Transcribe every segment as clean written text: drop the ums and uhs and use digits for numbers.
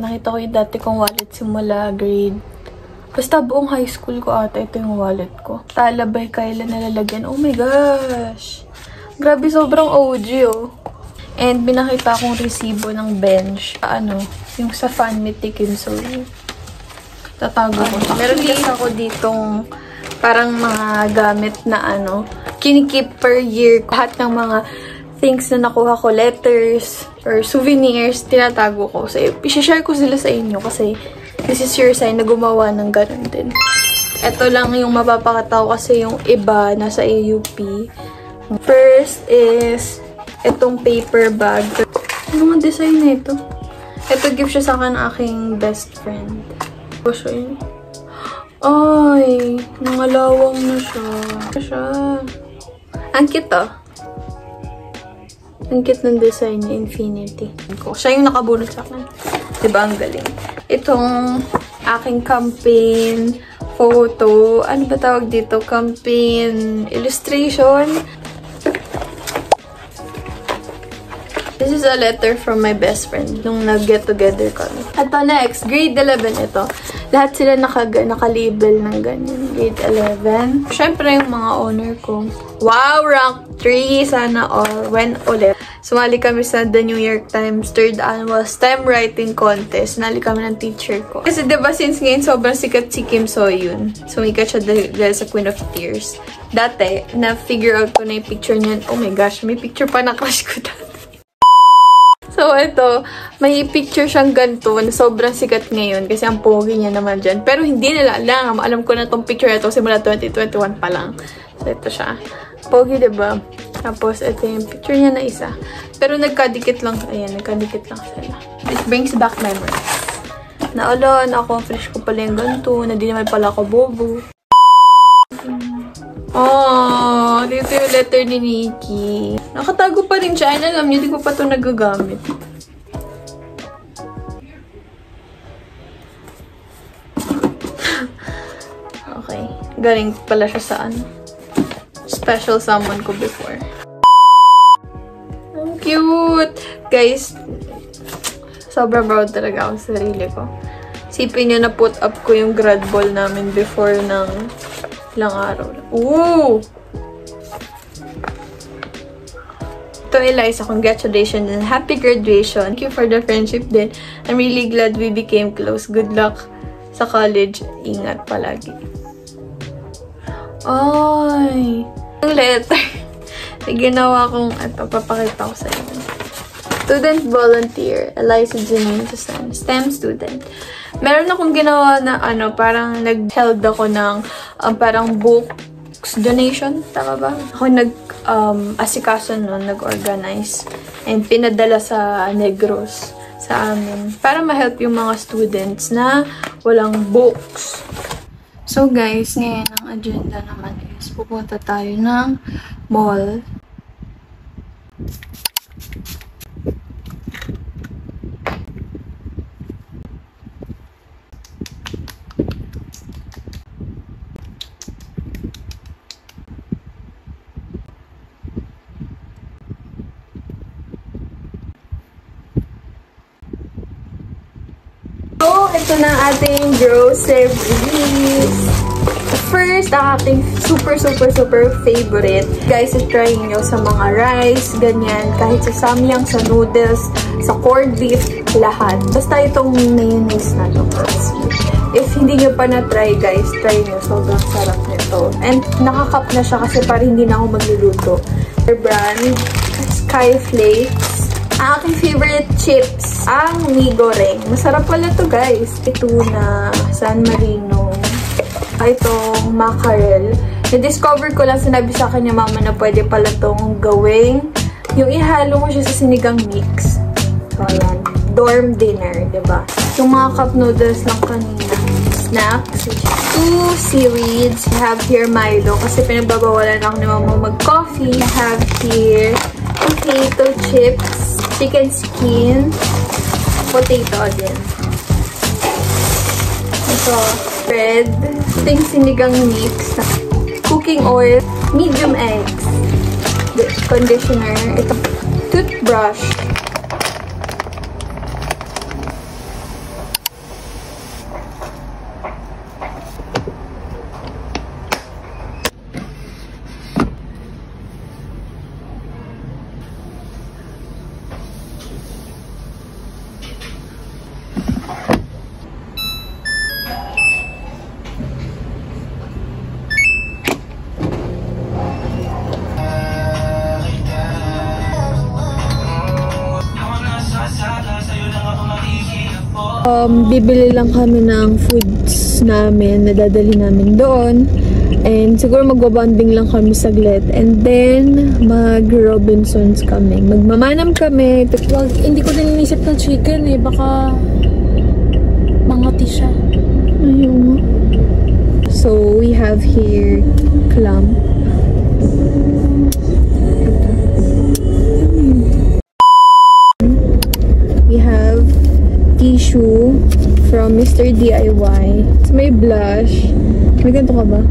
Nakita ko yung dati kong wallet simula grade. Basta buong high school ko ata ito yung wallet ko. Talabay kailan nalalagyan. Oh my gosh! Grabe, sobrang OG oh. And binakita akong resibo ng bench. Yung sa fan meet ni Kim So. Tatago ko. Meron din ako ditong parang mga gamit na kinikip per year. Lahat ng mga things na nakuha ko, letters or souvenirs, tinatago ko. So, i-share ko sila sa inyo kasi this is your sign na gumawa ng ganun din. Ito lang yung mapapakita ko kasi yung iba nasa AUP. First is itong paper bag. Ano nga design na ito? Ito gift siya sa akin ng aking best friend. So, yun. Ay, nangalawang na siya. Ang cute oh. Ang cute ng design niya, infinity. Siya yung nakabunot sa akin. Diba, ang galing. Itong aking campaign photo. Ano ba tawag dito? Campaign illustration. This is a letter from my best friend nung nag-get together kami. Ito next, grade 11 ito. Lahat sila naka-label ng ganyan. Grade 11. Siyempre yung mga honor ko. Wow! Rank 3! Sana all. When ulit. Sumali kami sa The New York Times 3rd Annual STEM Writing Contest. Nali kami ng teacher ko. Kasi diba since ngayon sobrang sikat si Kim So Yoon. Sumikat siya dahil sa Queen of Tears. Dati, na-figure out ko na yung picture niya. Oh my gosh, may picture pa na crush ko dati. So, ito, may picture siyang ganito na sobrang sikat ngayon kasi ang pogi niya naman dyan. Pero hindi nila alam. Alam ko na tong picture na ito simula 2021 pa lang. So, ito siya. Pogi, diba? Tapos, ito yung picture niya na isa. Pero nagkadikit lang. Ayan, nagkadikit lang sila. It brings back memories. Naulon ako, fresh ko pala yung ganito. Na di naman pala ako bobo. Oh, dito yung letter ni Nikki. Nakatago pa rin siya. Alam niyo, di ko pa ito nagagamit. Okay. Galing pala siya sa special someone ko before. Ang cute! Guys, sobrang proud talaga ako sa sarili ko. Sipin niyo na put up ko yung grad ball namin before ng ilang araw. Ooh! Ito, Eliza, congratulations and happy graduation. Thank you for the friendship din. I'm really glad we became close. Good luck sa college. Ingat palagi. Ay! Ang letter. May ginawa kong, ito, papakita ko sa inyo. Student volunteer, Eliza Janine Susan, STEM student. Meron akong ginawa na parang nag-held ako ng parang books donation, tama ba? Ako asikaso nun, nag-organize and pinadala sa Negros sa amin para ma-help yung mga students na walang books. So guys, ngayon ang agenda naman is pupunta tayo ng mall. So, ito na ating groceries. First, ang ating super favorite. Guys, try nyo sa mga rice, ganyan. Kahit sa samyang, sa noodles, sa corned beef, lahat. Basta itong mayonnaise na ito. If hindi nyo pa na-try, guys, try nyo. Sobrang sarap nito. And nakakap na siya kasi parang hindi na ako magluluto. Their brand, Sky Flakes. Ang aking favorite chips, ang Mi Goreng. Masarap pala to guys. Tuna, San Marino, itong mackerel. Na-discover ko lang, sinabi sa akin yung mama na pwede pala tong gawing. Yung ihalo mo siya sa sinigang mix. So, ayan. Dorm dinner, diba? Yung mga cup noodles lang kanina. Snacks. 2 seaweeds. I have here Milo. Kasi pinagbabawalan ako ni mama mag-coffee. I have here potato chips. Chicken skin, potato din. Ito, bread, ting sinigang mix, cooking oil, medium eggs, conditioner, ito, toothbrush, Bibili lang kami ng foods namin na dadali namin doon. And siguro magbabanding lang kami saglit. And then, mag-Robinsons kami. Magmamanam kami. Wag, hindi ko din inisip na chicken eh. Baka mangati siya. Ayun. So, we have here clam. We have tissue from Mr. DIY. So, may blush. May ganito ka ba?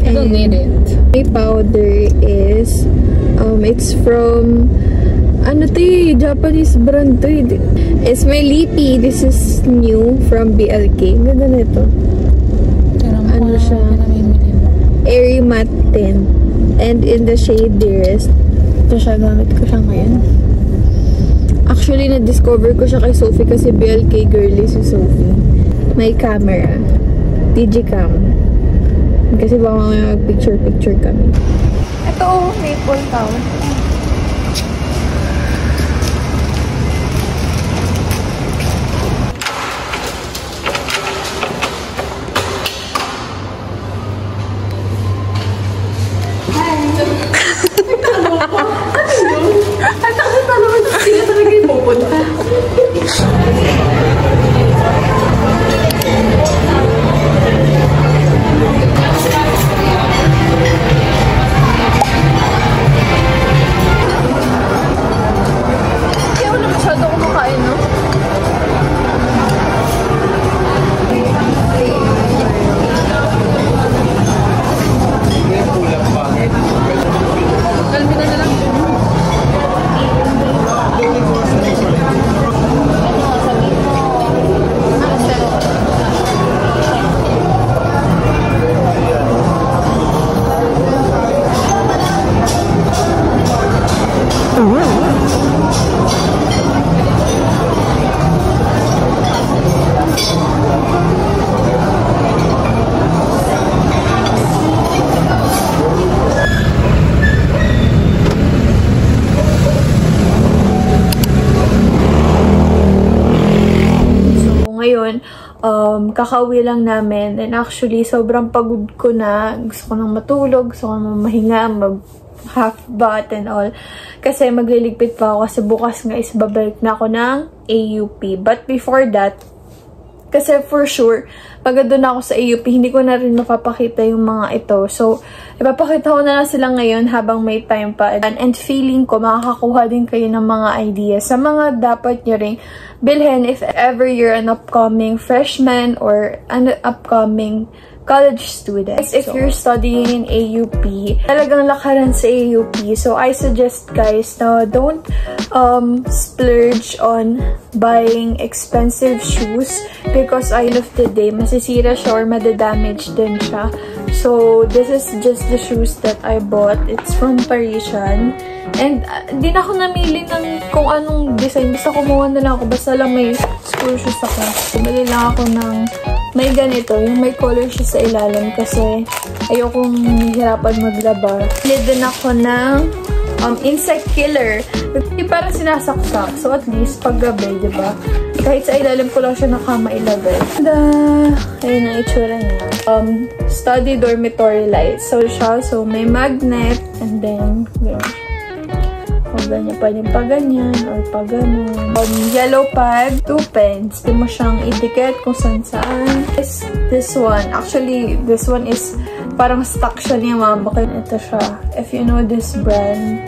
I don't need it. My powder is, it's from, ano to eh, Japanese brand to eh. It's my Lippy. This is new from BLK. Ganda na ito. Ano siya? Airy Matte Tint. And in the shade Dearest. Ito siya, gamit ko siya ngayon. Actually, na-discover ko siya kay Sophie kasi BLK girly si Sophie. May camera. Digicam. Kasi baka mamaya mag-picture-picture kami. Ito, maple town. Kakauwi lang namin. And actually, sobrang pagod ko na. Gusto ko nang matulog. Gusto ko nang mahinga. Half bath and all. Kasi magliligpit pa ako. Kasi bukas nga is babalik na ako ng AUP. But before that, kasi for sure, pag doon ako sa AUP, hindi ko na rin mapapakita yung mga ito. So, ipapakita ko na lang sila ngayon habang may time pa. And feeling ko, makakakuha din kayo ng mga ideas sa mga dapat nyo rin bilhin if ever you're an upcoming freshman or an upcoming college student. If you're studying in AUP, talagang lakaran sa AUP. So, I suggest guys na don't splurge on buying expensive shoes because at the end of the day, masisira siya or madadamage din siya. So, this is just the shoes that I bought. It's from Parisian. And, di na ako namili ng kung anong design. Basta kumuha na lang ako. Basta lang may school shoes ako. Bumili lang ako ng may ganito. Yung may color siya sa ilalim. Kasi, ayokong hirapan maglaba. Bili din ako ng insect killer. Yung parang sinasaksak. So, at least, paggabi, diba? Kahit sa ilalim ko lang siya nakailagay. Ayun ang itsura niya. Study dormitory light. So, siya. So, may magnet. And then, ganyan. Pwedeng pa ganyan or pa ganun. Yellow pad, 2 pens. Di mo siyang idikit kung saan. This one. Actually, this one is parang stock siya ni mama. Kaya ito siya. If you know this brand,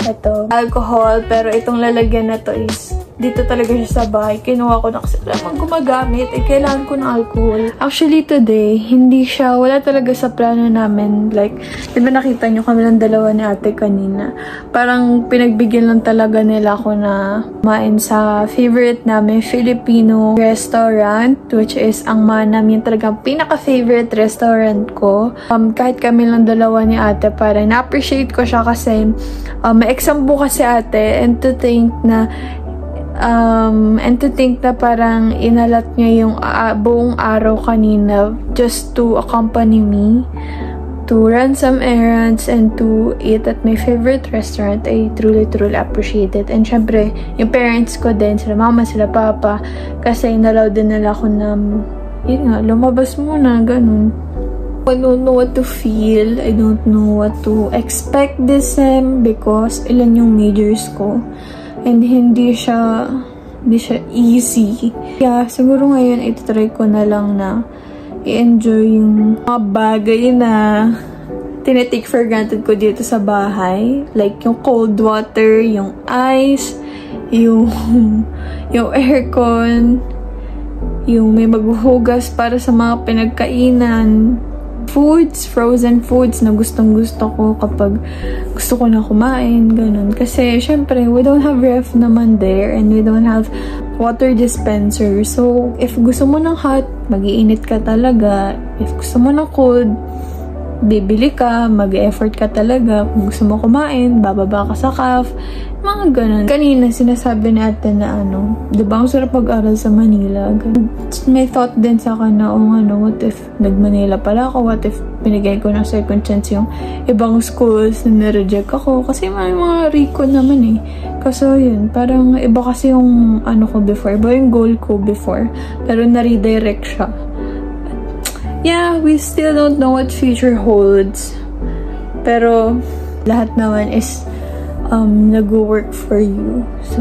ito. Alcohol. Pero itong lalagyan na to is dito talaga siya sa bahay. Kinuha ko na kasi naman gumagamit. Kailangan ko ng alcohol. Actually, today, hindi siya, wala talaga sa plano namin. Like, di ba nakita nyo kami ng dalawa ni ate kanina? Parang pinagbigyan lang talaga nila ako na kumain sa favorite namin, Filipino restaurant, which is ang Manam. Yung talagang pinaka-favorite restaurant ko. Kahit kami lang dalawa ni ate, parang na-appreciate ko siya kasi may exam bukas si ate and to think na parang inalat niya yung buong araw kanina just to accompany me. to run some errands and to eat at my favorite restaurant, I truly appreciate it. And syempre, yung parents ko din, sila mama, sila papa, kasi inalaw din nila ako na, yun nga, lumabas muna, ganun. I don't know what to feel, I don't know what to expect this sem because ilan yung majors ko. And hindi siya easy. Kaya siguro ngayon, itutry ko na lang na i-enjoy yung mga bagay na tinitake for granted ko dito sa bahay. Like, yung cold water, yung ice, yung aircon, yung may maghuhugas para sa mga pinagkainan, foods, frozen foods na gustong-gusto ko kapag gusto ko na kumain, ganun. Kasi, syempre, we don't have ref naman there and we don't have water dispenser. So, if gusto mo ng hot, mag-iinit ka talaga. If gusto mo ng cold, bibili ka, mag-effort ka talaga. Kung gusto mo kumain, bababa ka sa calf. Mga ganun. Kanina, sinasabi natin na diba ang sarap pag-aral sa Manila? Ganun. May thought din sa akin na, what if nag-Manila pala ako? What if binigay ko ng second chance yung ibang schools na nireject ako? Kasi may mga Rico naman eh. Kasi yun, parang iba kasi yung ko before. Iba yung goal ko before. Pero na-redirect siya. Yeah, we still don't know what future holds. Pero lahat naman is nag-work for you. So,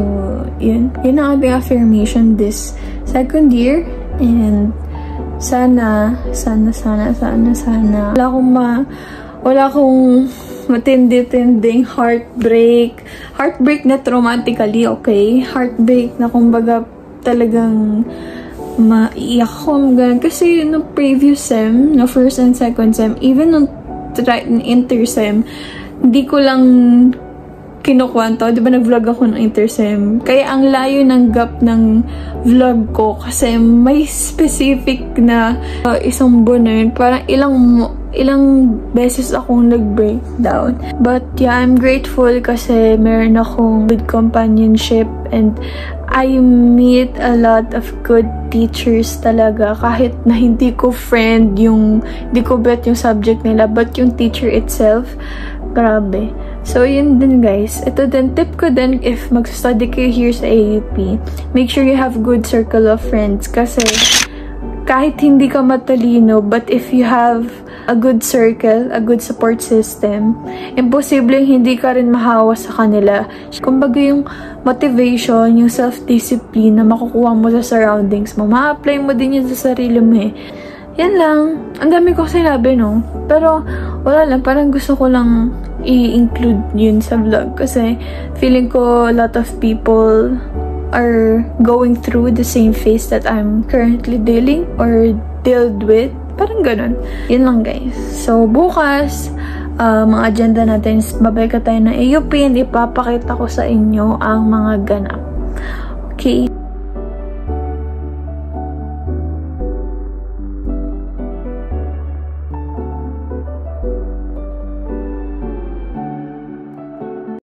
yun. Yun ang ating affirmation this second year. And sana. Wala akong matindi-tinding heartbreak. Heartbreak na traumatically, okay? Heartbreak na kumbaga talagang maiyak ko. Kasi no previous sem, no first and second sem, even no inter-sem, hindi ko lang kinukwento. Diba nag-vlog ako ng intersem? Kaya ang layo ng gap ng vlog ko kasi may specific na isang buwan na yun. Parang ilang beses akong nag-breakdown. But yeah, I'm grateful kasi meron akong good companionship and I meet a lot of good teachers talaga. Kahit na hindi ko hindi ko bet yung subject nila, but yung teacher itself, grabe. So, yun din guys. Ito din, tip ko din if mag-study kayo here sa AUP, make sure you have good circle of friends. Kasi, kahit hindi ka matalino, but if you have a good circle, a good support system, imposible hindi ka rin mahawa sa kanila. Kumbaga yung motivation, yung self-discipline na makukuha mo sa surroundings mo, ma-apply mo din yun sa sarili mo eh. Yan lang. Ang dami ko sinabi, no? Pero, wala lang. Parang gusto ko lang i-include yun sa vlog. Kasi, feeling ko a lot of people are going through the same phase that I'm currently dealing or dealt with. Parang ganun. Yun lang, guys. So, bukas, mga agenda natin is babalik tayo ng AUP and ipapakita ko sa inyo ang mga ganap. Okay?